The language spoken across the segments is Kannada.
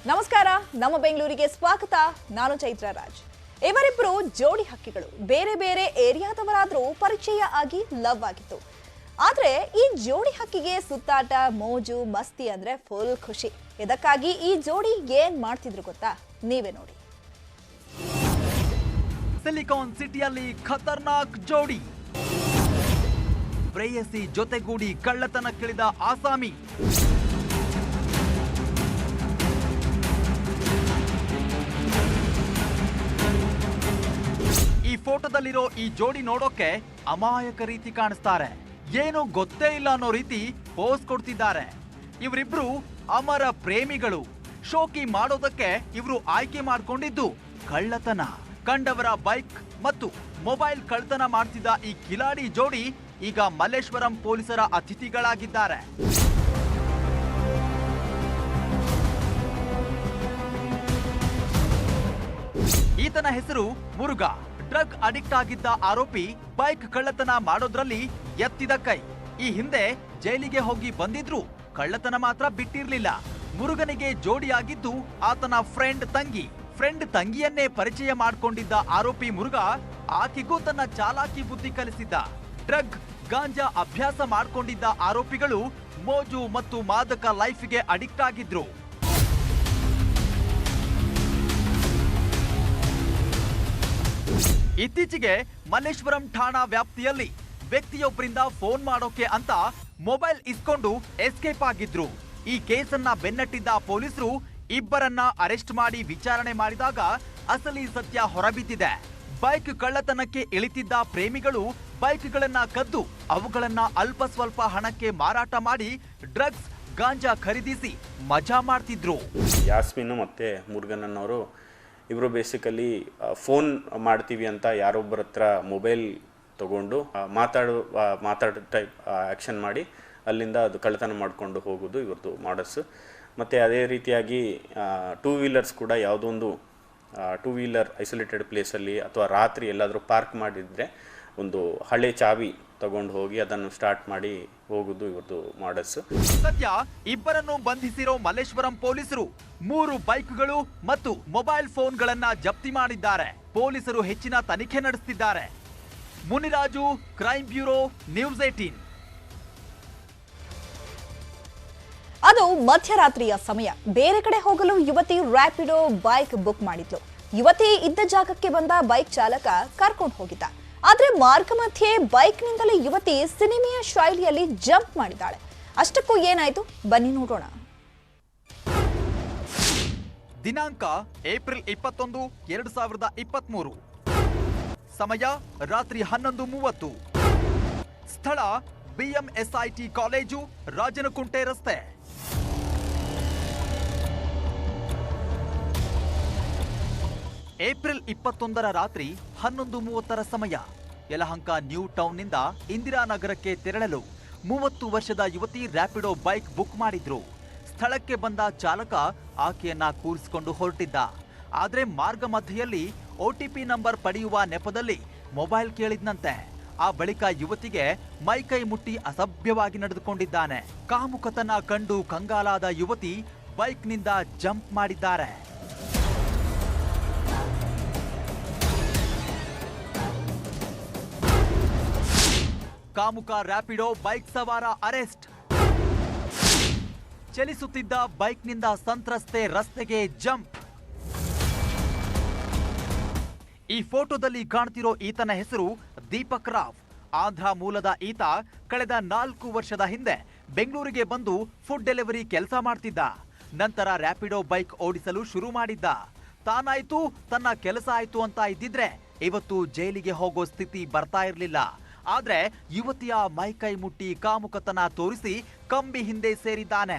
ನಮಸ್ಕಾರ, ನಮ್ಮ ಬೆಂಗಳೂರಿಗೆ ಸ್ವಾಗತ. ನಾನು ಚೈತ್ರ ರಾಜ್. ಇವರಿಬ್ಬರು ಜೋಡಿ ಹಕ್ಕಿಗಳು. ಬೇರೆ ಬೇರೆ ಏರಿಯಾದವರಾದ್ರೂ ಪರಿಚಯ ಆಗಿ ಲವ್ ಆಗಿತ್ತು. ಆದ್ರೆ ಈ ಜೋಡಿ ಹಕ್ಕಿಗೆ ಸುತ್ತಾಟ, ಮೋಜು, ಮಸ್ತಿ ಅಂದ್ರೆ ಫುಲ್ ಖುಷಿ. ಇದಕ್ಕಾಗಿ ಈ ಜೋಡಿ ಏನ್ ಮಾಡ್ತಿದ್ರು ಗೊತ್ತಾ? ನೀವೇ ನೋಡಿ. ಸಿಲಿಕಾನ್ ಸಿಟಿಯಲ್ಲಿ ಖತರ್ನಾಕ್ ಜೋಡಿ. ಪ್ರೇಯಸಿ ಜೊತೆಗೂಡಿ ಕಳ್ಳತನಕ್ಕಿಳಿದ ಆಸಾಮಿ. ಈ ಫೋಟೋದಲ್ಲಿರೋ ಈ ಜೋಡಿ ನೋಡೋಕೆ ಅಮಾಯಕ ರೀತಿ ಕಾಣಿಸ್ತಾರೆ. ಏನು ಗೊತ್ತೇ ಇಲ್ಲ ಅನ್ನೋ ರೀತಿ ಪೋಸ್ ಕೊಡ್ತಿದ್ದಾರೆ. ಇವರಿಬ್ರು ಅಮರ ಪ್ರೇಮಿಗಳು. ಶೋಕಿ ಮಾಡೋದಕ್ಕೆ ಇವರು ಆಯ್ಕೆ ಮಾಡ್ಕೊಂಡಿದ್ದು ಕಳ್ಳತನ. ಕಂಡವರ ಬೈಕ್ ಮತ್ತು ಮೊಬೈಲ್ ಕಳ್ಳತನ ಮಾಡ್ತಿದ್ದ ಈ ಕಿಲಾಡಿ ಜೋಡಿ ಈಗ ಮಲ್ಲೇಶ್ವರಂ ಪೊಲೀಸರ ಅತಿಥಿಗಳಾಗಿದ್ದಾರೆ. ಈತನ ಹೆಸರು ಮುರುಘಾ. ಡ್ರಗ್ ಅಡಿಕ್ಟ್ ಆಗಿದ್ದ ಆರೋಪಿ ಬೈಕ್ ಕಳ್ಳತನ ಮಾಡೋದ್ರಲ್ಲಿ ಎತ್ತಿದ ಕೈ. ಈ ಹಿಂದೆ ಜೈಲಿಗೆ ಹೋಗಿ ಬಂದಿದ್ರು, ಕಳ್ಳತನ ಮಾತ್ರ ಬಿಟ್ಟಿರ್ಲಿಲ್ಲ. ಮುರುಗನಿಗೆ ಜೋಡಿಯಾಗಿದ್ದು ಆತನ ಫ್ರೆಂಡ್ ತಂಗಿಯನ್ನೇ ಪರಿಚಯ ಮಾಡಿಕೊಂಡಿದ್ದ ಆರೋಪಿ ಮುರುಘಾ ಆಕೆಗೂ ತನ್ನ ಚಾಲಾಕಿ ಬುದ್ಧಿ ಕಲಿಸಿದ್ದ. ಡ್ರಗ್ ಗಾಂಜಾ ಅಭ್ಯಾಸ ಮಾಡಿಕೊಂಡಿದ್ದ ಆರೋಪಿಗಳು ಮೋಜು ಮತ್ತು ಮಾದಕ ಲೈಫ್ಗೆ ಅಡಿಕ್ಟ್ ಆಗಿದ್ರು. ಇತ್ತೀಚೆಗೆ ಮಲ್ಲೇಶ್ವರಂ ಠಾಣಾ ವ್ಯಾಪ್ತಿಯಲ್ಲಿ ವ್ಯಕ್ತಿಯೊಬ್ಬರಿಂದ ಫೋನ್ ಮಾಡೋಕೆ ಅಂತ ಮೊಬೈಲ್ ಇಸ್ಕೊಂಡು ಎಸ್ಕೇಪ್ ಆಗಿದ್ರು. ಈ ಕೇಸನ್ನ ಬೆನ್ನಟ್ಟಿದ್ದ ಪೊಲೀಸರು ಇಬ್ಬರನ್ನ ಅರೆಸ್ಟ್ ಮಾಡಿ ವಿಚಾರಣೆ ಮಾಡಿದಾಗ ಅಸಲಿ ಸತ್ಯ ಹೊರಬಿದ್ದಿದೆ. ಬೈಕ್ ಕಳ್ಳತನಕ್ಕೆ ಇಳಿತಿದ್ದ ಪ್ರೇಮಿಗಳು ಬೈಕ್ಗಳನ್ನ ಕದ್ದು ಅವುಗಳನ್ನ ಅಲ್ಪ ಸ್ವಲ್ಪ ಹಣಕ್ಕೆ ಮಾರಾಟ ಮಾಡಿ ಡ್ರಗ್ಸ್, ಗಾಂಜಾ ಖರೀದಿಸಿ ಮಜಾ ಮಾಡ್ತಿದ್ರು. ಯಾಸ್ಮಿನ್ ಮತ್ತೆ ಮುರುಗನ್ನವರು ಇವರು ಬೇಸಿಕಲಿ ಫೋನ್ ಮಾಡ್ತೀವಿ ಅಂತ ಯಾರೊಬ್ಬರ ಹತ್ರ ಮೊಬೈಲ್ ತಗೊಂಡು ಮಾತಾಡೋ ಟೈಪ್ ಆ್ಯಕ್ಷನ್ ಮಾಡಿ ಅಲ್ಲಿಂದ ಅದು ಕಳ್ಳತನ ಮಾಡಿಕೊಂಡು ಹೋಗೋದು ಇವ್ರದ್ದು ಮಾಡಸ್. ಮತ್ತು ಅದೇ ರೀತಿಯಾಗಿ ಟೂ ವೀಲರ್ಸ್ ಕೂಡ ಯಾವುದೊಂದು ಟೂ ವೀಲರ್ ಐಸೋಲೇಟೆಡ್ ಪ್ಲೇಸಲ್ಲಿ ಅಥವಾ ರಾತ್ರಿ ಎಲ್ಲಾದರೂ ಪಾರ್ಕ್ ಮಾಡಿದರೆ ಒಂದು ಹಳೆ ಚಾವಿ ತಗೊಂಡು ಹೋಗಿ ಅದನ್ನು ಸ್ಟಾರ್ಟ್ ಮಾಡಿ ಹೋಗುದು ಇವ್ರದ್ದು ಮಾಡಸ್. ಸದ್ಯ ಇಬ್ಬರನ್ನು ಬಂಧಿಸಿರೋ ಮಲ್ಲೇಶ್ವರಂ ಪೊಲೀಸರು 3 ಬೈಕ್ಗಳು ಮತ್ತು ಮೊಬೈಲ್ ಫೋನ್ಗಳನ್ನ ಜಪ್ತಿ ಮಾಡಿದ್ದಾರೆ. ಪೊಲೀಸರು ಹೆಚ್ಚಿನ ತನಿಖೆ ನಡೆಸುತ್ತಿದ್ದಾರೆ. Muniraju, crime bureau, news 18. ಅದು ಮಧ್ಯರಾತ್ರಿಯ ಸಮಯ. ಬೇರೆ ಕಡೆ ಹೋಗಲು ಯುವತಿ ರ್ಯಾಪಿಡೋ ಬೈಕ್ ಬುಕ್ ಮಾಡಿದ್ಲು. ಯುವತಿ ಇದ್ದ ಜಾಗಕ್ಕೆ ಬಂದ ಬೈಕ್ ಚಾಲಕ ಕರ್ಕೊಂಡು ಹೋಗಿದ್ದ. ಆದ್ರೆ ಮಾರ್ಗ ಮಧ್ಯೆ ಬೈಕ್ನಿಂದಲೇ ಯುವತಿ ಸಿನಿಮೆಯ ಶೈಲಿಯಲ್ಲಿ ಜಂಪ್ ಮಾಡಿದ್ದಾಳೆ. ಅಷ್ಟಕ್ಕೂ ಏನಾಯ್ತು ಬನ್ನಿ ನೋಡೋಣ. ದಿನಾಂಕ ಏಪ್ರಿಲ್ 21, 2023. ಸಮಯ ರಾತ್ರಿ 11:30. ಸ್ಥಳ BMSIT ಕಾಲೇಜು, ರಾಜನಕುಂಟೆ ರಸ್ತೆ. ಏಪ್ರಿಲ್ 21ರ ರಾತ್ರಿ 11:30 ಸಮಯ. ಯಲಹಂಕ ನ್ಯೂ ಟೌನ್ನಿಂದ ಇಂದಿರಾನಗರಕ್ಕೆ ತೆರಳಲು 30 ವರ್ಷದ ಯುವತಿ ರ್ಯಾಪಿಡೋ ಬೈಕ್ ಬುಕ್ ಮಾಡಿದ್ರು. ಸ್ಥಳಕ್ಕೆ ಬಂದ ಚಾಲಕ ಆಕೆಯನ್ನ ಕೂರಿಸಿಕೊಂಡು ಹೊರಟಿದ್ದ. ಆದ್ರೆ ಮಾರ್ಗ ಮಧ್ಯೆಯಲ್ಲಿ OTP ನಂಬರ್ ಪಡೆಯುವ ನೆಪದಲ್ಲಿ ಮೊಬೈಲ್ ಕೇಳಿದ್ನಂತೆ. ಆ ಬಳಿಕ ಯುವತಿಗೆ ಮೈಕೈ ಮುಟ್ಟಿ ಅಸಭ್ಯವಾಗಿ ನಡೆದುಕೊಂಡಿದ್ದಾನೆ. ಕಾಮುಕತನ ಕಂಡು ಕಂಗಾಲಾದ ಯುವತಿ ಬೈಕ್ನಿಂದ ಜಂಪ್ ಮಾಡಿದ್ದಾರೆ. ಕಾಮುಕ ರ್ಯಾಪಿಡೋ ಬೈಕ್ ಸವಾರ ಅರೆಸ್ಟ್. ಚಲಿಸುತ್ತಿದ್ದ ಬೈಕ್ನಿಂದ ಸಂತ್ರಸ್ತೆ ರಸ್ತೆಗೆ ಜಂಪ್. ಈ ಫೋಟೋದಲ್ಲಿ ಕಾಣ್ತಿರೋ ಈತನ ಹೆಸರು ದೀಪಕ್ ರಾವ್. ಆಂಧ್ರ ಮೂಲದ ಈತ ಕಳೆದ 4 ವರ್ಷದ ಹಿಂದೆ ಬೆಂಗಳೂರಿಗೆ ಬಂದು ಫುಡ್ ಡೆಲಿವರಿ ಕೆಲಸ ಮಾಡ್ತಿದ್ದ. ನಂತರ ರ್ಯಾಪಿಡೋ ಬೈಕ್ ಓಡಿಸಲು ಶುರು ಮಾಡಿದ್ದ. ತಾನಾಯ್ತು, ತನ್ನ ಕೆಲಸ ಆಯ್ತು ಅಂತ ಇದ್ದಿದ್ರೆ ಇವತ್ತು ಜೈಲಿಗೆ ಹೋಗೋ ಸ್ಥಿತಿ ಬರ್ತಾ ಇರಲಿಲ್ಲ. ಆದ್ರೆ ಯುವತಿಯ ಮೈಕೈ ಮುಟ್ಟಿ ಕಾಮುಕತನ ತೋರಿಸಿ ಕಂಬಿ ಹಿಂದೆ ಸೇರಿದ್ದಾನೆ.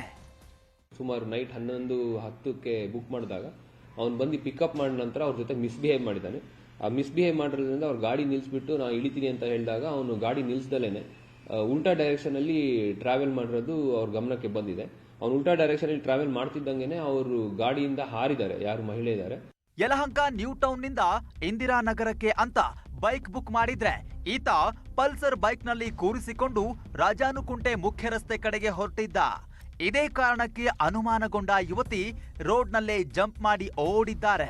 ಸುಮಾರು ನೈಟ್ 11:10ಕ್ಕೆ ಬುಕ್ ಮಾಡಿದಾಗ ಅವ್ನು ಬಂದು ಪಿಕಪ್ ಮಾಡಿದ ನಂತರ ಅವ್ರ ಜೊತೆ ಮಿಸ್ಬಿಹೇವ್ ಮಾಡಿದ್ದಾನೆ. ಆ ಮಿಸ್ಬಿಹೇವ್ ಮಾಡಿರೋದ್ರಿಂದ ಅವ್ರ ಗಾಡಿ ನಿಲ್ಲಿಸ್ಬಿಟ್ಟು ನಾನು ಇಳಿತೀನಿ ಅಂತ ಹೇಳಿದಾಗ ಅವನು ಗಾಡಿ ನಿಲ್ಲಿಸ್ದಲೇನೆ ಉಲ್ಟಾ ಡೈರೆಕ್ಷನ್ ಅಲ್ಲಿ ಟ್ರಾವೆಲ್ ಮಾಡಿರೋದು ಅವ್ರ ಗಮನಕ್ಕೆ ಬಂದಿದೆ. ಅವ್ನು ಉಲ್ಟಾ ಡೈರೆಕ್ಷನ್ ಅಲ್ಲಿ ಟ್ರಾವೆಲ್ ಮಾಡ್ತಿದ್ದಂಗೆನೆ ಅವರು ಗಾಡಿಯಿಂದ ಹಾರಿದ್ದಾರೆ. ಯಾರು ಮಹಿಳೆ ಇದ್ದಾರೆ. ಯಲಹಂಕ ನ್ಯೂ ಟೌನ್ನಿಂದ ಇಂದಿರಾನಗರಕ್ಕೆ ಅಂತ ಬೈಕ್ ಬುಕ್ ಮಾಡಿದ್ರೆ ಈತ ಪಲ್ಸರ್ ಬೈಕ್ನಲ್ಲಿ ಕೂರಿಸಿಕೊಂಡು ರಾಜಾನುಕುಂಟೆ ಮುಖ್ಯ ರಸ್ತೆ ಕಡೆಗೆ ಹೊರಟಿದ್ದ. ಇದೇ ಕಾರಣಕ್ಕೆ ಅನುಮಾನಗೊಂಡ ಯುವತಿ ರೋಡ್ನಲ್ಲೇ ಜಂಪ್ ಮಾಡಿ ಓಡಿದ್ದಾರೆ.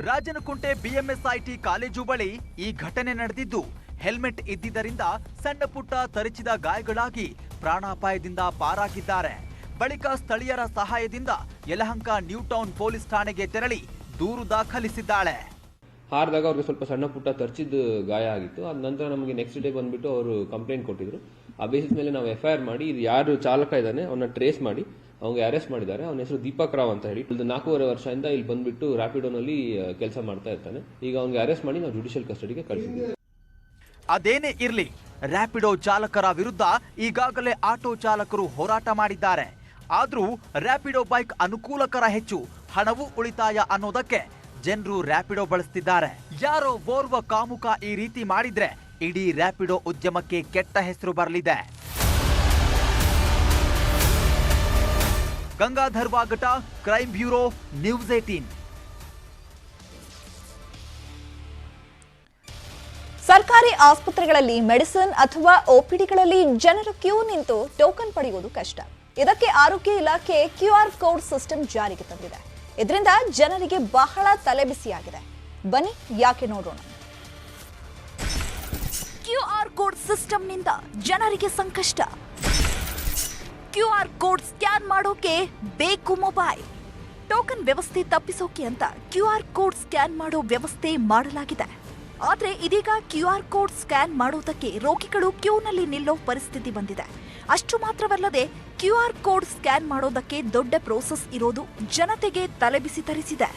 ರಾಜನಕುಂಟೆ ಬಿಎಂಎಸ್ಐಟಿ ಕಾಲೇಜು ಬಳಿ ಈ ಘಟನೆ ನಡೆದಿದ್ದು, ಹೆಲ್ಮೆಟ್ ಇದ್ದಿದ್ದರಿಂದ ಸಣ್ಣ ಪುಟ್ಟ ತರಿಚಿದ ಗಾಯಗಳಾಗಿ ಪ್ರಾಣಾಪಾಯದಿಂದ ಪಾರಾಗಿದ್ದಾರೆ. ಬಳಿಕ ಸ್ಥಳೀಯರ ಸಹಾಯದಿಂದ ಯಲಹಂಕ ನ್ಯೂ ಟೌನ್ ಪೊಲೀಸ್ ಠಾಣೆಗೆ ತೆರಳಿ ದೂರು ದಾಖಲಿಸಿದ್ದಾಳೆ. ಹಾರಿದಾಗ ಅವ್ರಿಗೆ ಸ್ವಲ್ಪ ಸಣ್ಣ ಪುಟ್ಟ ತರ್ಚಿದ ಗಾಯ ಆಗಿತ್ತು. ಅದ ನಂತರ ನಮಗೆ ನೆಕ್ಸ್ಟ್ ಡೇ ಬಂದ್ಬಿಟ್ಟು ಅವರು ಕಂಪ್ಲೇಂಟ್ ಕೊಟ್ಟಿದ್ರು. ಆ ಬೇಸಿಸ್ ಮೇಲೆ ನಾವು FIR ಮಾಡಿ ಇದು ಯಾರು ಚಾಲಕ ಇದ್ದಾನೆ ಅವನ್ನ ಟ್ರೇಸ್ ಮಾಡಿ ಅವ್ನಿಗೆ ಅರೆಸ್ಟ್ ಮಾಡಿದ್ದಾರೆ. ಅವನ ಹೆಸರು ದೀಪಕ್ ರಾವ್ ಅಂತ ಹೇಳಿ 4.5 ವರ್ಷದಿಂದ ಇಲ್ಲಿ ಬಂದ್ಬಿಟ್ಟು ರ್ಯಾಪಿಡೋನಲ್ಲಿ ಕೆಲಸ ಮಾಡ್ತಾ ಇರ್ತಾನೆ. ಈಗ ಅವ್ನಿಗೆ ಅರೆಸ್ಟ್ ಮಾಡಿ ನಾವು ಜುಡಿಷಿಯಲ್ ಕಸ್ಟಡಿಗೆ ಕಳಿಸಿದ್ದೀವಿ. ಅದೇನೇ ಇರ್ಲಿ, ರ್ಯಾಪಿಡೋ ಚಾಲಕರ ವಿರುದ್ಧ ಈಗಾಗಲೇ ಆಟೋ ಚಾಲಕರು ಹೋರಾಟ ಮಾಡಿದ್ದಾರೆ. ಆದ್ರೂ ರ್ಯಾಪಿಡೋ ಬೈಕ್ ಅನುಕೂಲಕರ ಹೆಚ್ಚು, ಹಣವೂ ಉಳಿತಾಯ ಅನ್ನೋದಕ್ಕೆ ಜನರು ರ್ಯಾಪಿಡೋ ಬಳಸ್ತಿದ್ದಾರೆ. ಯಾರೋ ಓರ್ವ ಕಾಮುಕ ಈ ರೀತಿ ಮಾಡಿದ್ರೆ ಇಡೀ ರ್ಯಾಪಿಡೋ ಉದ್ಯಮಕ್ಕೆ ಕೆಟ್ಟ ಹೆಸರು ಬರಲಿದೆ. Gangadhar ವಾಗಟ, crime bureau, news 18. ಸರ್ಕಾರಿ ಆಸ್ಪತ್ರೆಗಳಲ್ಲಿ ಮೆಡಿಸಿನ್ ಅಥವಾ OPDಗಳಲ್ಲಿ ಜನರು ಕ್ಯೂ ನಿಂತು ಟೋಕನ್ ಪಡೆಯುವುದು ಕಷ್ಟ. ಇದಕ್ಕೆ ಆರೋಗ್ಯ ಇಲಾಖೆ QR ಕೋಡ್ ಸಿಸ್ಟಮ್ ಜಾರಿಗೆ ತಂದಿದೆ. ಇದರಿಂದ ಜನರಿಗೆ ಬಹಳ ತಲೆಬಿಸಿಯಾಗಿದೆ. ಬನ್ನಿ ಯಾಕೆ ನೋಡೋಣ. QR ಕೋಡ್ ಸಿಸ್ಟಮ್ನಿಂದ ಜನರಿಗೆ ಸಂಕಷ್ಟ. QR ಕೋಡ್ ಸ್ಕ್ಯಾನ್ ಮಾಡೋಕೆ ಬೇಕು ಮೊಬೈಲ್. ಟೋಕನ್ ವ್ಯವಸ್ಥೆ ತಪ್ಪಿಸೋಕೆ ಅಂತ QR ಕೋಡ್ ಸ್ಕ್ಯಾನ್ ಮಾಡೋ ವ್ಯವಸ್ಥೆ ಮಾಡಲಾಗಿದೆ. ಆದರೆ ಇದೀಗ QR ಕೋಡ್ ಸ್ಕ್ಯಾನ್ ಮಾಡೋದಕ್ಕೆ ರೋಗಿಗಳು ಕ್ಯೂನಲ್ಲಿ ನಿಲ್ಲೋ ಪರಿಸ್ಥಿತಿ ಬಂದಿದೆ. ಅಷ್ಟು ಮಾತ್ರವಲ್ಲದೆ QR ಕೋಡ್ ಸ್ಕ್ಯಾನ್ ಮಾಡೋದಕ್ಕೆ ದೊಡ್ಡ ಪ್ರೋಸೆಸ್ ಇರೋದು ಜನತೆಗೆ ತಲೆಬಿಸಿ ತರಿಸಿದೆ.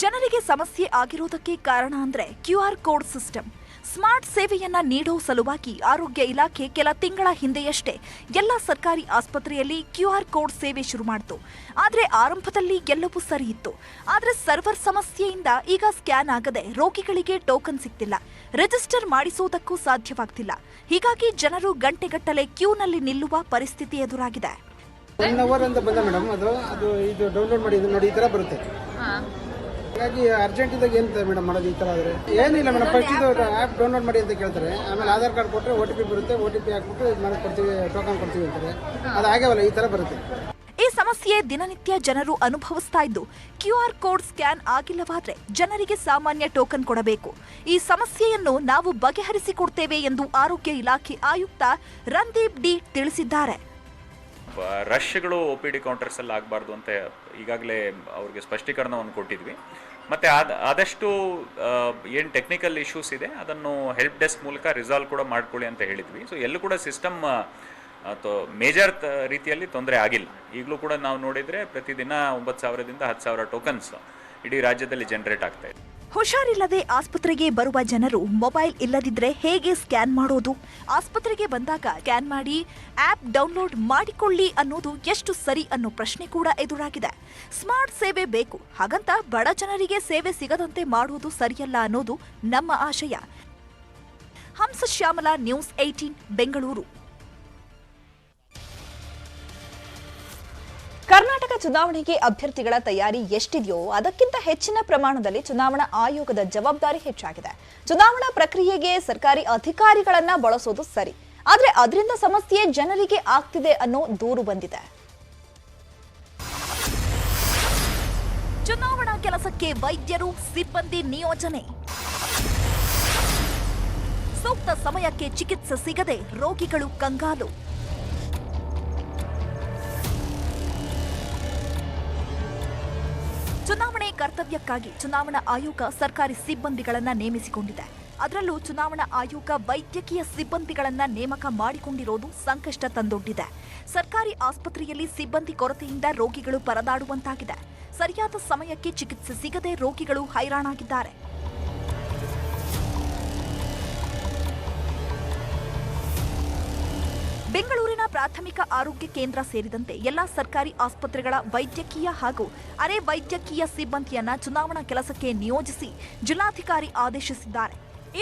ಜನರಿಗೆ ಸಮಸ್ಯೆ ಆಗಿರೋದಕ್ಕೆ ಕಾರಣ ಅಂದ್ರೆ QR ಕೋಡ್ ಸಿಸ್ಟಮ್. ಸ್ಮಾರ್ಟ್ ಸೇವೆಯನ್ನ ನೀಡೋ ಸಲುವಾಗಿ ಆರೋಗ್ಯ ಇಲಾಖೆ ಕೆಲ ತಿಂಗಳ ಹಿಂದೆಯಷ್ಟೇ ಎಲ್ಲ ಸರ್ಕಾರಿ ಆಸ್ಪತ್ರೆಯಲ್ಲಿ QR ಕೋಡ್ ಸೇವೆ ಶುರು ಮಾಡಿತು. ಆದರೆ ಆರಂಭದಲ್ಲಿ ಎಲ್ಲವೂ ಸರಿ ಇತ್ತು. ಆದರೆ ಸರ್ವರ್ ಸಮಸ್ಯೆಯಿಂದ ಈಗ ಸ್ಕ್ಯಾನ್ ಆಗದೆ ರೋಗಿಗಳಿಗೆ ಟೋಕನ್ ಸಿಗ್ತಿಲ್ಲ, ರಿಜಿಸ್ಟರ್ ಮಾಡಿಸೋದಕ್ಕೂ ಸಾಧ್ಯವಾಗ್ತಿಲ್ಲ. ಹೀಗಾಗಿ ಜನರು ಗಂಟೆಗಟ್ಟಲೆ ಕ್ಯೂನಲ್ಲಿ ನಿಲ್ಲುವ ಪರಿಸ್ಥಿತಿ ಎದುರಾಗಿದೆ. 1 ಅವರ್ ಅಂತ ಬಂದ ಮೇಡಮ್, ಅದು ಇದು ಡೌನ್ಲೋಡ್ ಮಾಡಿ ನೋಡಿ ಈ ತರ ಬರುತ್ತೆ. ಹಾಗಾಗಿ ಅರ್ಜೆಂಟ್ ಇದ್ದಾಗ ಏನು ಮೇಡಮ್ ಮಾಡೋದು ಈ ತರ ಆದ್ರೆ ಏನಿಲ್ಲ ಮೇಡಮ್. ಫಸ್ಟ್ ಇದು ಆ್ಯಪ್ ಡೌನ್ಲೋಡ್ ಮಾಡಿ ಅಂತ ಕೇಳ್ತಾರೆ. ಆಮೇಲೆ ಆಧಾರ್ ಕಾರ್ಡ್ ಕೊಟ್ಟರೆ OTP ಬರುತ್ತೆ. OTP ಹಾಕ್ಬಿಟ್ಟು ಇದು ಮಾಡಿ ಕೊಡ್ತೀವಿ, ಟೋಕನ್ ಕೊಡ್ತೀವಿ ಅಂತಾರೆ. ಅದು ಆಗವಲ್ಲ, ಈ ತರ ಬರುತ್ತೆ. ಈ ಸಮಸ್ಯೆ ದಿನನಿತ್ಯ ಜನರು ಅನುಭವಿಸ್ತಾ ಇದ್ದು, QR ಕೋಡ್ ಸ್ಕ್ಯಾನ್ ಆಗಿಲ್ಲವಾದ್ರೆ ಜನರಿಗೆ ಸಾಮಾನ್ಯ ಟೋಕನ್ ಕೊಡಬೇಕು. ಈ ಸಮಸ್ಯೆಯನ್ನು ನಾವು ಬಗೆಹರಿಸಿಕೊಡ್ತೇವೆ ಎಂದು ಆರೋಗ್ಯ ಇಲಾಖೆ ಆಯುಕ್ತ ರಂದೀಪ್ ಡಿ ತಿಳಿಸಿದ್ದಾರೆ. ರಶ್ಗಳು OPD ಕೌಂಟರ್ಸ್ ಅಲ್ಲಿ ಆಗಬಾರ್ದು ಅಂತ ಈಗಾಗಲೇ ಅವ್ರಿಗೆ ಸ್ಪಷ್ಟೀಕರಣವನ್ನು ಕೊಟ್ಟಿದ್ವಿ. ಮತ್ತು ಆದಷ್ಟು ಏನು ಟೆಕ್ನಿಕಲ್ ಇಶ್ಯೂಸ್ ಇದೆ ಅದನ್ನು ಹೆಲ್ಪ್ ಡೆಸ್ಕ್ ಮೂಲಕ ರಿಸಾಲ್ವ್ ಕೂಡ ಮಾಡ್ಕೊಳ್ಳಿ ಅಂತ ಹೇಳಿದ್ವಿ. ಸೊ ಎಲ್ಲೂ ಕೂಡ ಸಿಸ್ಟಮ್ ಮೇಜರ್ ರೀತಿಯಲ್ಲಿ ತೊಂದರೆ ಆಗಿಲ್ಲ. ಈಗಲೂ ಕೂಡ ನಾವು ನೋಡಿದರೆ ಪ್ರತಿದಿನ 9,000ದಿಂದ 10,000 ಟೋಕನ್ಸ್ ಇಡೀ ರಾಜ್ಯದಲ್ಲಿ ಜನರೇಟ್ ಆಗ್ತಾ ಇದೆ. ಹುಷಾರಿಲ್ಲದೆ ಆಸ್ಪತ್ರೆಗೆ ಬರುವ ಜನರು ಮೊಬೈಲ್ ಇಲ್ಲದಿದ್ರೆ ಹೇಗೆ ಸ್ಕ್ಯಾನ್ ಮಾಡೋದು? ಆಸ್ಪತ್ರೆಗೆ ಬಂದಾಗ ಸ್ಕ್ಯಾನ್ ಮಾಡಿ ಆಪ್ ಡೌನ್ಲೋಡ್ ಮಾಡಿಕೊಳ್ಳಿ ಅನ್ನೋದು ಎಷ್ಟು ಸರಿ ಅನ್ನೋ ಪ್ರಶ್ನೆ ಕೂಡ ಎದುರಾಗಿದೆ. ಸ್ಮಾರ್ಟ್ ಸೇವೆ ಬೇಕು, ಹಾಗಂತ ಬಡ ಜನರಿಗೆ ಸೇವೆ ಸಿಗದಂತೆ ಮಾಡುವುದು ಸರಿಯಲ್ಲ ಅನ್ನೋದು ನಮ್ಮ ಆಶಯ. ಹಂಸ ಶ್ಯಾಮಲ, ನ್ಯೂಸ್ 18, ಬೆಂಗಳೂರು. ಕರ್ನಾಟಕ ಚುನಾವಣೆಗೆ ಅಭ್ಯರ್ಥಿಗಳ ತಯಾರಿ ಎಷ್ಟಿದೆಯೋ ಅದಕ್ಕಿಂತ ಹೆಚ್ಚಿನ ಪ್ರಮಾಣದಲ್ಲಿ ಚುನಾವಣಾ ಆಯೋಗದ ಜವಾಬ್ದಾರಿ ಹೆಚ್ಚಾಗಿದೆ. ಚುನಾವಣಾ ಪ್ರಕ್ರಿಯೆಗೆ ಸರ್ಕಾರಿ ಅಧಿಕಾರಿಗಳನ್ನ ಬಳಸೋದು ಸರಿ, ಆದ್ರೆ ಅದರಿಂದ ಸಮಸ್ಯೆ ಜನರಿಗೆ ಆಗ್ತಿದೆ ಅನ್ನೋ ದೂರು ಬಂದಿದೆ. ಚುನಾವಣಾ ಕೆಲಸಕ್ಕೆ ವೈದ್ಯರು, ಸಿಬ್ಬಂದಿ ನಿಯೋಜನೆ. ಸೂಕ್ತ ಸಮಯಕ್ಕೆ ಚಿಕಿತ್ಸೆ ಸಿಗದೆ ರೋಗಿಗಳು ಕಂಗಾಲು. ಚುನಾವಣೆ ಕರ್ತವ್ಯಕ್ಕಾಗಿ ಚುನಾವಣಾ ಆಯೋಗ ಸರ್ಕಾರಿ ಸಿಬ್ಬಂದಿಗಳನ್ನ ನೇಮಿಸಿಕೊಂಡಿದೆ. ಅದರಲ್ಲೂ ಚುನಾವಣಾ ಆಯೋಗ ವೈದ್ಯಕೀಯ ಸಿಬ್ಬಂದಿಗಳನ್ನ ನೇಮಕ ಮಾಡಿಕೊಂಡಿರೋದು ಸಂಕಷ್ಟ ತಂದೊಡ್ಡಿದೆ. ಸರ್ಕಾರಿ ಆಸ್ಪತ್ರೆಯಲ್ಲಿ ಸಿಬ್ಬಂದಿ ಕೊರತೆಯಿಂದ ರೋಗಿಗಳು ಪರದಾಡುವಂತಾಗಿದೆ. ಸರಿಯಾದ ಸಮಯಕ್ಕೆ ಚಿಕಿತ್ಸೆ ಸಿಗದೆ ರೋಗಿಗಳು ಹೈರಾಣಾಗಿದ್ದಾರೆ. ಬೆಂಗಳೂರಿನ ಪ್ರಾಥಮಿಕ ಆರೋಗ್ಯ ಕೇಂದ್ರ ಸೇರಿದಂತೆ ಎಲ್ಲಾ ಸರ್ಕಾರಿ ಆಸ್ಪತ್ರೆಗಳ ವೈದ್ಯಕೀಯ ಹಾಗೂ ಅರೆ ವೈದ್ಯಕೀಯ ಸಿಬ್ಬಂದಿಯನ್ನ ಚುನಾವಣಾ ಕೆಲಸಕ್ಕೆ ನಿಯೋಜಿಸಿ ಜಿಲ್ಲಾಧಿಕಾರಿ ಆದೇಶಿಸಿದ್ದಾರೆ.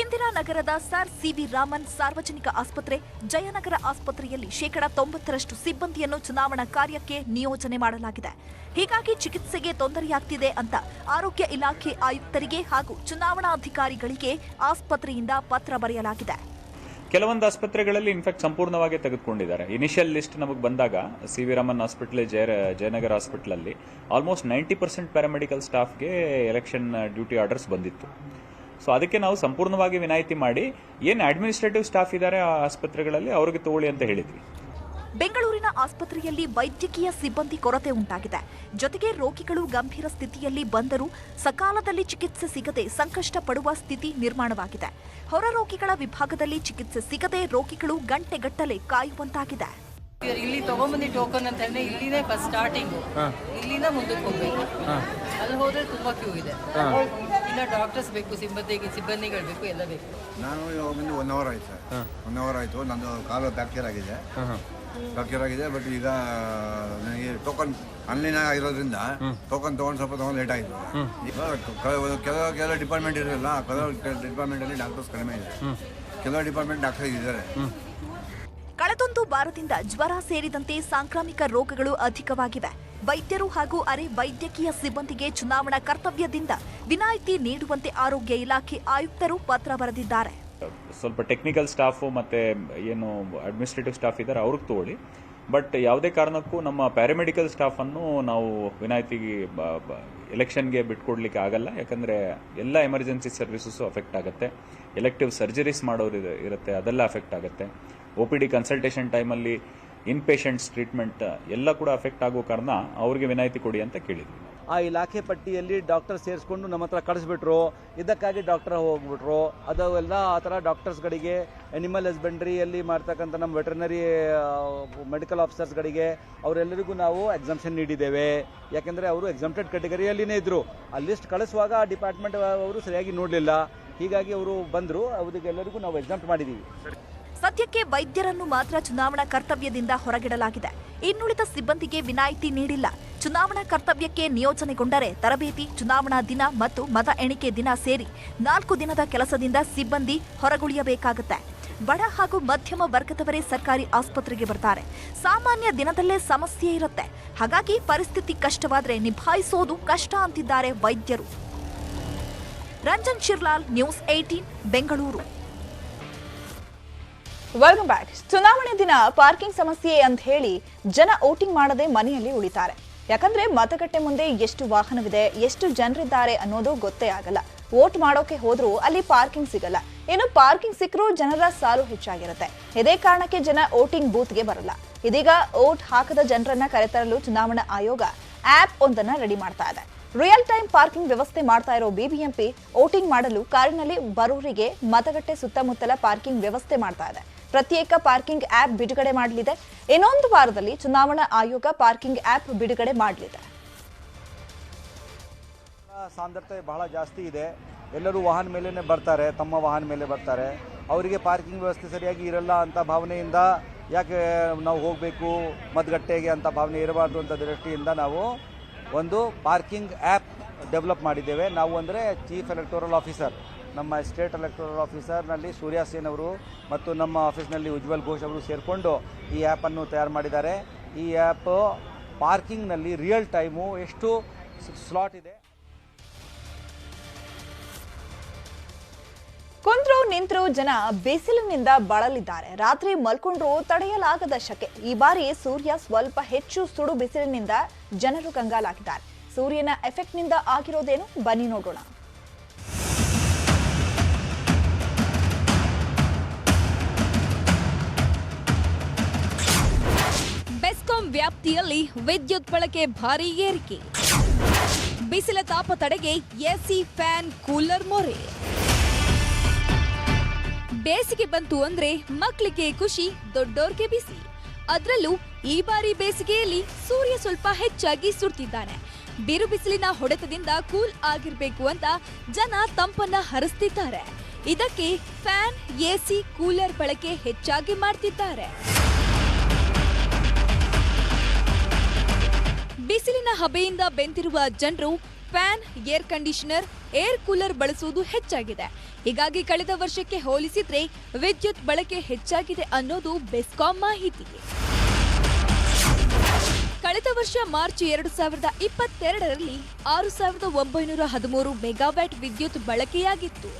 ಇಂದಿರಾನಗರದ ಸರ್ CV ರಾಮನ್ ಸಾರ್ವಜನಿಕ ಆಸ್ಪತ್ರೆ, ಜಯನಗರ ಆಸ್ಪತ್ರೆಯಲ್ಲಿ 90% ಸಿಬ್ಬಂದಿಯನ್ನು ಚುನಾವಣಾ ಕಾರ್ಯಕ್ಕೆ ನಿಯೋಜನೆ ಮಾಡಲಾಗಿದೆ. ಹೀಗಾಗಿ ಚಿಕಿತ್ಸೆಗೆ ತೊಂದರೆಯಾಗ್ತಿದೆ ಅಂತ ಆರೋಗ್ಯ ಇಲಾಖೆ ಆಯುಕ್ತರಿಗೆ ಹಾಗೂ ಚುನಾವಣಾಧಿಕಾರಿಗಳಿಗೆ ಆಸ್ಪತ್ರೆಯಿಂದ ಪತ್ರ ಬರೆಯಲಾಗಿದೆ. ಕೆಲವೊಂದು ಆಸ್ಪತ್ರೆಗಳಲ್ಲಿ ಇನ್ಫ್ಯಾಕ್ಟ್ ಸಂಪೂರ್ಣವಾಗಿ ತೆಗೆದುಕೊಂಡಿದ್ದಾರೆ. ಇನಿಷಿಯಲ್ ಲಿಸ್ಟ್ ನಮಗೆ ಬಂದಾಗ C V Raman hospital, Jayanagar ಹಾಸ್ಪಿಟಲಲ್ಲಿ ಆಲ್ಮೋಸ್ಟ್ 90% ಪ್ಯಾರಾಮೆಡಿಕಲ್ ಸ್ಟಾಫ್ಗೆ ಎಲೆಕ್ಷನ್ ಡ್ಯೂಟಿ ಆರ್ಡರ್ಸ್ ಬಂದಿತ್ತು. ಸೊ ಅದಕ್ಕೆ ನಾವು ಸಂಪೂರ್ಣವಾಗಿ ವಿನಾಯಿತಿ ಮಾಡಿ ಏನು ಅಡ್ಮಿನಿಸ್ಟ್ರೇಟಿವ್ ಸ್ಟಾಫ್ ಇದ್ದಾರೆ ಆ ಆಸ್ಪತ್ರೆಗಳಲ್ಲಿ ಅವ್ರಿಗೆ ತಗೊಳ್ಳಿ ಅಂತ ಹೇಳಿದ್ವಿ. ಬೆಂಗಳೂರಿನ ಆಸ್ಪತ್ರೆಯಲ್ಲಿ ವೈದ್ಯಕೀಯ ಸಿಬ್ಬಂದಿ ಕೊರತೆ ಉಂಟಾಗಿದೆ. ಜೊತೆಗೆ ರೋಗಿಗಳು ಗಂಭೀರ ಸ್ಥಿತಿಯಲ್ಲಿ ಬಂದರೂ ಸಕಾಲದಲ್ಲಿ ಚಿಕಿತ್ಸೆ ಸಿಗದೆ ಸಂಕಷ್ಟ ಪಡುವ ಸ್ಥಿತಿ ನಿರ್ಮಾಣವಾಗಿದೆ. ಹೊರ ರೋಗಿಗಳ ವಿಭಾಗದಲ್ಲಿ ಚಿಕಿತ್ಸೆ ಸಿಗದೆ ರೋಗಿಗಳು ಗಂಟೆಗಟ್ಟಲೆ ಕಾಯುವಂತಾಗಿದೆ. ಇಲ್ಲಿ ತಗೊಂಬಂದಿ ಟೋಕನ್ ಅಂತ ಹೇಳಿ ಇಲ್ಲಿನೇ ಫಸ್ಟ್ ಸ್ಟಾರ್ಟಿಂಗು, ಇಲ್ಲಿಂದ ಮುಂದಕ್ಕೆ ಹೋಗ್ಬೇಕು. ಅಲ್ಲಿ ಹೋದ್ರೆ ತುಂಬಾ ಕ್ಯೂ ಇದೆ. ಇಲ್ಲ ಡಾಕ್ಟರ್ಸ್ ಬೇಕು, ಸಿಬ್ಬಂದಿಗಳು ಬೇಕು, ಎಲ್ಲ ಬೇಕು. ನಾನು ಇವಾಗ ಬಂದು 1 ಅವರ್ ಆಯ್ತು ಸರ್. 1 ಅವರ್ ಆಯಿತು. ನಂದು ಕಾಲು ಫ್ರ್ಯಾಕ್ಚರ್ ಆಗಿದೆ. ಬಟ್ ಈಗ ನನಗೆ ಟೋಕನ್ ಆನ್ಲೈನ್ ಆಗಿರೋದ್ರಿಂದ ಟೋಕನ್ ಸ್ವಲ್ಪ ಲೇಟ್ ಆಯಿತು. ಕೆಲವು ಡಿಪಾರ್ಟ್ಮೆಂಟ್ ಇರಲಿಲ್ಲ. ಕೆಲವು ಡಿಪಾರ್ಟ್ಮೆಂಟಲ್ಲಿ ಡಾಕ್ಟರ್ಸ್ ಕಡಿಮೆ ಇದೆ, ಕೆಲವು ಡಿಪಾರ್ಟ್ಮೆಂಟ್ ಡಾಕ್ಟರ್ ಇದ್ದಾರೆ. ಕಳೆದೊಂದು ವಾರದಿಂದ ಜ್ವರ ಸೇರಿದಂತೆ ಸಾಂಕ್ರಾಮಿಕ ರೋಗಗಳು ಅಧಿಕವಾಗಿವೆ. ವೈದ್ಯರು ಹಾಗೂ ಅರೆ ವೈದ್ಯಕೀಯ ಸಿಬ್ಬಂದಿಗೆ ಚುನಾವಣಾ ಕರ್ತವ್ಯದಿಂದ ವಿನಾಯಿತಿ ನೀಡುವಂತೆ ಆರೋಗ್ಯ ಇಲಾಖೆ ಆಯುಕ್ತರು ಪತ್ರ ಬರೆದಿದ್ದಾರೆ. ಸ್ವಲ್ಪ ಟೆಕ್ನಿಕಲ್ ಸ್ಟಾಫು ಮತ್ತು ಏನು ಅಡ್ಮಿನಿಸ್ಟ್ರೇಟಿವ್ ಸ್ಟಾಫ್ ಇದ್ದಾರೆ ಅವ್ರಿಗೆ ತಗೊಳ್ಳಿ. ಬಟ್ ಯಾವುದೇ ಕಾರಣಕ್ಕೂ ನಮ್ಮ ಪ್ಯಾರಾಮೆಡಿಕಲ್ ಸ್ಟಾಫನ್ನು ನಾವು ವಿನಾಯಿತಿಗೆ ಎಲೆಕ್ಷನ್ಗೆ ಬಿಟ್ಕೊಡ್ಲಿಕ್ಕೆ ಆಗಲ್ಲ. ಯಾಕಂದರೆ ಎಲ್ಲ ಎಮರ್ಜೆನ್ಸಿ ಸರ್ವಿಸಸ್ಸು ಅಫೆಕ್ಟ್ ಆಗುತ್ತೆ. ಎಲೆಕ್ಟಿವ್ ಸರ್ಜರೀಸ್ ಮಾಡೋರು ಇರುತ್ತೆ, ಅದೆಲ್ಲ ಅಫೆಕ್ಟ್ ಆಗುತ್ತೆ. OPD ಕನ್ಸಲ್ಟೇಷನ್ ಟೈಮಲ್ಲಿ ಇನ್ ಪೇಷಂಟ್ಸ್ ಟ್ರೀಟ್ಮೆಂಟ್ ಎಲ್ಲ ಕೂಡ ಅಫೆಕ್ಟ್ ಆಗೋ ಕಾರಣ ಅವ್ರಿಗೆ ವಿನಾಯಿತಿ ಕೊಡಿ ಅಂತ ಕೇಳಿದ್ವಿ. ಆ ಇಲಾಖೆ ಪಟ್ಟಿಯಲ್ಲಿ ಡಾಕ್ಟರ್ ಸೇರಿಸ್ಕೊಂಡು ನಮ್ಮ ಹತ್ರ ಕಳಿಸ್ಬಿಟ್ರು. ಇದಕ್ಕಾಗಿ ಡಾಕ್ಟರ್ ಹೋಗ್ಬಿಟ್ರು. ಅದೆಲ್ಲ ಆ ಥರ ಡಾಕ್ಟರ್ಸ್ಗಳಿಗೆ, ಅನಿಮಲ್ ಹಸ್ಬೆಂಡ್ರಿಯಲ್ಲಿ ಮಾಡ್ತಕ್ಕಂಥ ನಮ್ಮ ವೆಟರ್ನರಿ ಮೆಡಿಕಲ್ ಆಫೀಸರ್ಸ್ಗಳಿಗೆ ಅವರೆಲ್ಲರಿಗೂ ನಾವು ಎಕ್ಸಾಮ್ಷನ್ ನೀಡಿದ್ದೇವೆ. ಯಾಕೆಂದರೆ ಅವರು ಎಕ್ಸಾಮ್ಟೆಡ್ ಕ್ಯಾಟಗರಿಯಲ್ಲಿನೇ ಇದ್ದರು. ಆ ಲಿಸ್ಟ್ ಕಳಿಸುವಾಗ ಆ ಡಿಪಾರ್ಟ್ಮೆಂಟ್ ಅವರು ಸರಿಯಾಗಿ ನೋಡಲಿಲ್ಲ. ಹೀಗಾಗಿ ಅವರು ಬಂದರು. ಅವರಿಗೆಲ್ಲರಿಗೂ ನಾವು ಎಕ್ಸಾಮ್ಟ್ ಮಾಡಿದ್ದೀವಿ. ಸದ್ಯಕ್ಕೆ ವೈದ್ಯರನ್ನು ಮಾತ್ರ ಚುನಾವಣಾ ಕರ್ತವ್ಯದಿಂದ ಹೊರಗಿಡಲಾಗಿದೆ. ಇನ್ನುಳಿದ ಸಿಬ್ಬಂದಿಗೆ ವಿನಾಯಿತಿ ನೀಡಿಲ್ಲ. ಚುನಾವಣಾ ಕರ್ತವ್ಯಕ್ಕೆ ನಿಯೋಜನೆಗೊಂಡರೆ ತರಬೇತಿ, ಚುನಾವಣಾ ದಿನ ಮತ್ತು ಮತ ಎಣಿಕೆ ದಿನ ಸೇರಿ 4 ದಿನದ ಕೆಲಸದಿಂದ ಸಿಬ್ಬಂದಿ ಹೊರಗುಳಿಯಬೇಕಾಗುತ್ತೆ. ಬಡ ಹಾಗೂ ಮಧ್ಯಮ ವರ್ಗದವರೇ ಸರ್ಕಾರಿ ಆಸ್ಪತ್ರೆಗೆ ಬರ್ತಾರೆ. ಸಾಮಾನ್ಯ ದಿನದಲ್ಲೇ ಸಮಸ್ಯೆ ಇರುತ್ತೆ. ಹಾಗಾಗಿ ಪರಿಸ್ಥಿತಿ ಕಷ್ಟವಾದರೆ ನಿಭಾಯಿಸೋದು ಕಷ್ಟ ಅಂತಿದ್ದಾರೆ ವೈದ್ಯರು. Ranjan Shirlal, news 18, Bengaluru. Welcome back. ಚುನಾವಣೆ ದಿನ ಪಾರ್ಕಿಂಗ್ ಸಮಸ್ಯೆ ಅಂತ ಹೇಳಿ ಜನ ವೋಟಿಂಗ್ ಮಾಡದೆ ಮನೆಯಲ್ಲಿ ಉಳಿತಾರೆ. ಯಾಕಂದ್ರೆ ಮತಗಟ್ಟೆ ಮುಂದೆ ಎಷ್ಟು ವಾಹನವಿದೆ, ಎಷ್ಟು ಜನರಿದ್ದಾರೆ ಅನ್ನೋದು ಗೊತ್ತೇ ಆಗಲ್ಲ. ವೋಟ್ ಮಾಡೋಕೆ ಹೋದ್ರೂ ಅಲ್ಲಿ ಪಾರ್ಕಿಂಗ್ ಸಿಗಲ್ಲ. ಇನ್ನು ಪಾರ್ಕಿಂಗ್ ಸಿಕ್ಕರೂ ಜನರ ಸಾಲು ಹೆಚ್ಚಾಗಿರುತ್ತೆ. ಇದೇ ಕಾರಣಕ್ಕೆ ಜನ ವೋಟಿಂಗ್ ಬೂತ್ಗೆ ಬರಲ್ಲ. ಇದೀಗ ವೋಟ್ ಹಾಕದ ಜನರನ್ನ ಕರೆತರಲು ಚುನಾವಣಾ ಆಯೋಗ ಆಪ್ ಒಂದನ್ನ ರೆಡಿ ಮಾಡ್ತಾ ಇದೆ. ರಿಯಲ್ ಟೈಮ್ ಪಾರ್ಕಿಂಗ್ ವ್ಯವಸ್ಥೆ ಮಾಡ್ತಾ ಇರೋ ಬಿಬಿಎಂಪಿ ವೋಟಿಂಗ್ ಮಾಡಲು ಕಾರಿನಲ್ಲಿ ಬರೋರಿಗೆ ಮತಗಟ್ಟೆ ಸುತ್ತಮುತ್ತಲ ಪಾರ್ಕಿಂಗ್ ವ್ಯವಸ್ಥೆ ಮಾಡ್ತಾ ಇದೆ. ಪ್ರತ್ಯೇಕ ಪಾರ್ಕಿಂಗ್ ಆಪ್ ಬಿಡುಗಡೆ ಮಾಡಲಿದೆ. ಇನ್ನೊಂದು ವಾರದಲ್ಲಿ ಚುನಾವಣಾ ಆಯೋಗ ಪಾರ್ಕಿಂಗ್ ಆಪ್ ಬಿಡುಗಡೆ ಮಾಡಲಿದೆ. ಸಾಂದ್ರತೆ ಬಹಳ ಜಾಸ್ತಿ ಇದೆ. ಎಲ್ಲರೂ ವಾಹನ ಮೇಲೇ ಬರ್ತಾರೆ, ತಮ್ಮ ವಾಹನ ಮೇಲೆ ಬರ್ತಾರೆ. ಅವರಿಗೆ ಪಾರ್ಕಿಂಗ್ ವ್ಯವಸ್ಥೆ ಸರಿಯಾಗಿ ಇರಲ್ಲ ಅಂತ ಭಾವನೆಯಿಂದ ಯಾಕೆ ನಾವು ಹೋಗಬೇಕು ಮತಗಟ್ಟೆಗೆ ಅಂತ ಭಾವನೆ ಇರಬಾರ್ದು ಅಂತ ದೃಷ್ಟಿಯಿಂದ ನಾವು ಒಂದು ಪಾರ್ಕಿಂಗ್ ಆ್ಯಪ್ ಡೆವಲಪ್ ಮಾಡಿದ್ದೇವೆ. ನಾವು ಅಂದರೆ ಚೀಫ್ ಎಲೆಕ್ಟೋರಲ್ ಆಫೀಸರ್, ನಮ್ಮ ಸ್ಟೇಟ್ ಎಲೆಕ್ಟೋರಲ್ ಆಫೀಸರ್ನಲ್ಲಿ ಸೂರ್ಯ ಸೇನ್ ಅವರು ಮತ್ತು ನಮ್ಮ ಆಫೀಸ್ನಲ್ಲಿ ಉಜ್ವಲ್ ಘೋಷ್ ಅವರು ಸೇರಿಕೊಂಡು ಈ ಆ್ಯಪನ್ನು ತಯಾರು ಮಾಡಿದ್ದಾರೆ. ಈ ಆ್ಯಪ್ ಪಾರ್ಕಿಂಗ್ನಲ್ಲಿ ರಿಯಲ್ ಟೈಮು ಎಷ್ಟು ಸ್ಲಾಟ್ ಇದೆ, ಕುಂತ್ರು ನಿಂತರು ಜನ ಬಿಸಿಲಿನಿಂದ ಬಳಲಿದ್ದಾರೆ. ರಾತ್ರಿ ಮಲ್ಕೊಂಡ್ರು ತಡೆಯಲಾಗದ ಶಕೆ. ಈ ಬಾರಿ ಸೂರ್ಯ ಸ್ವಲ್ಪ ಹೆಚ್ಚು ಸುಡು ಬಿಸಿಲಿನಿಂದ ಜನರು ಕಂಗಾಲಾಗಿದ್ದಾರೆ. ಸೂರ್ಯನ ಎಫೆಕ್ಟ್ನಿಂದ ಆಗಿರೋದೇನು ಬನ್ನಿ ನೋಡೋಣ. ಬೆಸ್ಕಾಂ ವ್ಯಾಪ್ತಿಯಲ್ಲಿ ವಿದ್ಯುತ್ ಬಳಕೆ ಭಾರೀ ಏರಿಕೆ. ಬಿಸಿಲ ತಾಪ ತಡೆಗೆ ಎಸಿ, ಫ್ಯಾನ್, ಕೂಲರ್ ಮೊರೆ. ಬೇಸಿಗೆ ಬಂತು ಅಂದ್ರೆ ಮಕ್ಕಳಿಗೆ ಖುಷಿ, ದೊಡ್ಡೋರ್ಗೆ ಬಿಸಿ. ಅದ್ರಲ್ಲೂ ಈ ಬಾರಿ ಬೇಸಿಗೆಯಲ್ಲಿ ಸೂರ್ಯ ಸ್ವಲ್ಪ ಹೆಚ್ಚಾಗಿ ಸುಡ್ತಿದ್ದಾನೆ. ಬಿರು ಬಿಸಿಲಿನ ಹೊಡೆತದಿಂದ ಕೂಲ್ ಆಗಿರ್ಬೇಕು ಅಂತ ಜನ ತಂಪನ್ನ ಹರಿಸ್ತಿದ್ದಾರೆ. ಇದಕ್ಕೆ ಫ್ಯಾನ್, ಎಸಿ, ಕೂಲರ್ ಬಳಕೆ ಹೆಚ್ಚಾಗಿ ಮಾಡ್ತಿದ್ದಾರೆ. ಬಿಸಿಲಿನ ಹಬೆಯಿಂದ ಬೆಂದಿರುವ ಜನರು fan, air conditioner, air cooler ಬಳಸುವುದು ಹೆಚ್ಚಾಗಿದೆ. ಹೀಗಾಗಿ ಕಳೆದ ವರ್ಷಕ್ಕೆ ಹೋಲಿಸಿದ್ರೆ ವಿದ್ಯುತ್ ಬಳಕೆ ಹೆಚ್ಚಾಗಿದೆ ಅನ್ನೋದು ಬೆಸ್ಕಾಂ ಮಾಹಿತಿ. ಕಳೆದ ವರ್ಷ ಮಾರ್ಚ್ 2022ರಲ್ಲಿ 6,913 ಮೆಗಾವ್ಯಾಟ್ ವಿದ್ಯುತ್ ಬಳಕೆಯಾಗಿತ್ತು.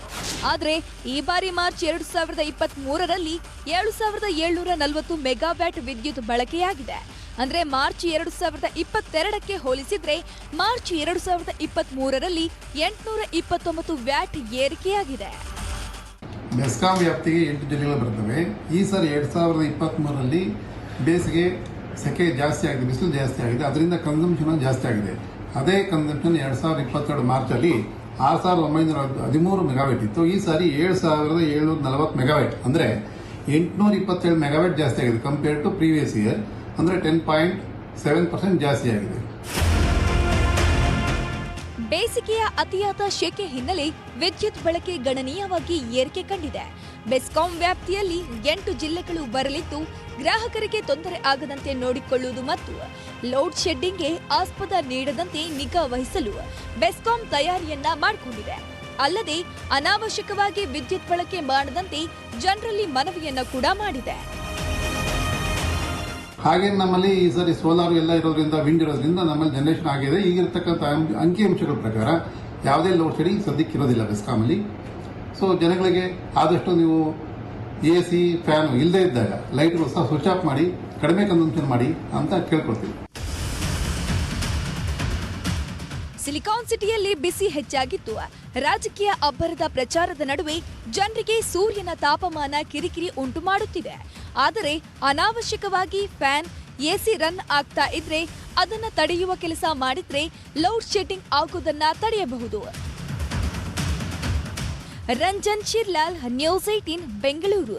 ಆದರೆ ಈ ಬಾರಿ ಮಾರ್ಚ್ 2023ರಲ್ಲಿ 7,740 ಮೆಗಾವ್ಯಾಟ್ ವಿದ್ಯುತ್ ಬಳಕೆಯಾಗಿದೆ. ಅಂದ್ರೆ ಮಾರ್ಚ್ 2022ಕ್ಕೆ ಹೋಲಿಸಿದ್ರೆ ಮಾರ್ಚ್ 2023ರಲ್ಲಿ 829 ವ್ಯಾಟ್ ಏರಿಕೆಯಾಗಿದೆ. ಬೆಸ್ಕಾಂ ವ್ಯಾಪ್ತಿಗೆ 8 ಜಿಲ್ಲೆಗಳು ಬರ್ತವೆ. ಈ ಸಾರಿ 2023ರಲ್ಲಿ ಬೇಸಿಗೆ ಸೆಕೆ ಜಾಸ್ತಿ ಆಗಿದೆ, ಬಿಸಿಲು ಜಾಸ್ತಿ ಆಗಿದೆ, ಅದರಿಂದ ಕನ್ಸಂಪ್ಷನ್ ಜಾಸ್ತಿ ಆಗಿದೆ. ಅದೇ ಕನ್ಸಂಪ್ಷನ್ 2022 ಮಾರ್ಚಲ್ಲಿ 6,913 ಮೆಗಾವ್ಯಾಟ್ ಇತ್ತು. ಈ ಸಾರಿ 7,740 ಮೆಗಾವ್ಯಾಟ್, ಅಂದರೆ 827 ಮೆಗಾವ್ಯಾಟ್ ಜಾಸ್ತಿ ಆಗಿದೆ ಕಂಪೇರ್ ಟು ಪ್ರೀವಿಯಸ್ ಇಯರ್, ಅಂದರೆ 10.7% ಜಾಸ್ತಿ ಆಗಿದೆ. ಬೇಸಿಗೆಯ ಅತಿಯಾದ ಶೆಕೆ ಹಿನ್ನೆಲೆ ವಿದ್ಯುತ್ ಬಳಕೆ ಗಣನೀಯವಾಗಿ ಏರಿಕೆ ಕಂಡಿದೆ. ಬೆಸ್ಕಾಂ ವ್ಯಾಪ್ತಿಯಲ್ಲಿ 8 ಜಿಲ್ಲೆಗಳು ಬರಲಿದ್ದು, ಗ್ರಾಹಕರಿಗೆ ತೊಂದರೆ ಆಗದಂತೆ ನೋಡಿಕೊಳ್ಳುವುದು ಮತ್ತು ಲೋಡ್ ಶೆಡ್ಡಿಂಗ್ಗೆ ಆಸ್ಪದ ನೀಡದಂತೆ ನಿಗಾ ವಹಿಸಲು ಬೆಸ್ಕಾಂ ತಯಾರಿಯನ್ನ ಮಾಡಿಕೊಂಡಿದೆ. ಅಲ್ಲದೆ ಅನಾವಶ್ಯಕವಾಗಿ ವಿದ್ಯುತ್ ಬಳಕೆ ಮಾಡದಂತೆ ಜನರಲ್ಲಿ ಮನವಿಯನ್ನ ಕೂಡ ಮಾಡಿದೆ. ಹಾಗೆ ನಮ್ಮಲ್ಲಿ ಈ ಸಾರಿ ಸೋಲಾರ್ ಎಲ್ಲ ಇರೋದ್ರಿಂದ, ವಿಂಡ್ ಇರೋದ್ರಿಂದ ನಮ್ಮಲ್ಲಿ ಜನರೇಷನ್ ಆಗಿದೆ. ಈಗಿರ್ತಕ್ಕಂಥ ಅಂಕಿಅಂಶಗಳ ಪ್ರಕಾರ ಯಾವುದೇ ಲೋಡ್ ಶೆಡಿಂಗ್ ಸದ್ಯಕ್ಕೆ ಇರೋದಿಲ್ಲ ಬೆಸ್ಕಾಮಲ್ಲಿ. ಸೊ ಜನಗಳಿಗೆ ಆದಷ್ಟು ನೀವು AC ಫ್ಯಾನ್ ಇಲ್ಲದೇ ಇದ್ದಾಗ ಲೈಟ್ಗಳು ಸಹ ಸ್ವಿಚ್ ಆಫ್ ಮಾಡಿ, ಕಡಿಮೆ ಕನ್ಸಂಪ್ಷನ್ ಮಾಡಿ ಅಂತ ಕೇಳ್ಕೊಳ್ತೀವಿ. ಸಿಲಿಕಾನ್ ಸಿಟಿಯಲ್ಲಿ ಬಿಸಿ ಹೆಚ್ಚಾಗಿದ್ದು, ರಾಜಕೀಯ ಅಬ್ಬರದ ಪ್ರಚಾರದ ನಡುವೆ ಜನರಿಗೆ ಸೂರ್ಯನ ತಾಪಮಾನ ಕಿರಿಕಿರಿ ಉಂಟು ಮಾಡುತ್ತಿದೆ. ಆದರೆ ಅನಾವಶ್ಯಕವಾಗಿ ಫ್ಯಾನ್, AC ರನ್ ಆಗ್ತಾ ಇದ್ರೆ ಅದನ್ನ ತಡೆಯುವ ಕೆಲಸ ಮಾಡಿದ್ರೆ ಲೋಡ್ ಶೆಡ್ಡಿಂಗ್ ಆಗೋದನ್ನ ತಡೆಯಬಹುದು. ರಂಜನ್ ಶಿರ್ಲಾಲ್, ನ್ಯೂಸ್ 18 ಬೆಂಗಳೂರು.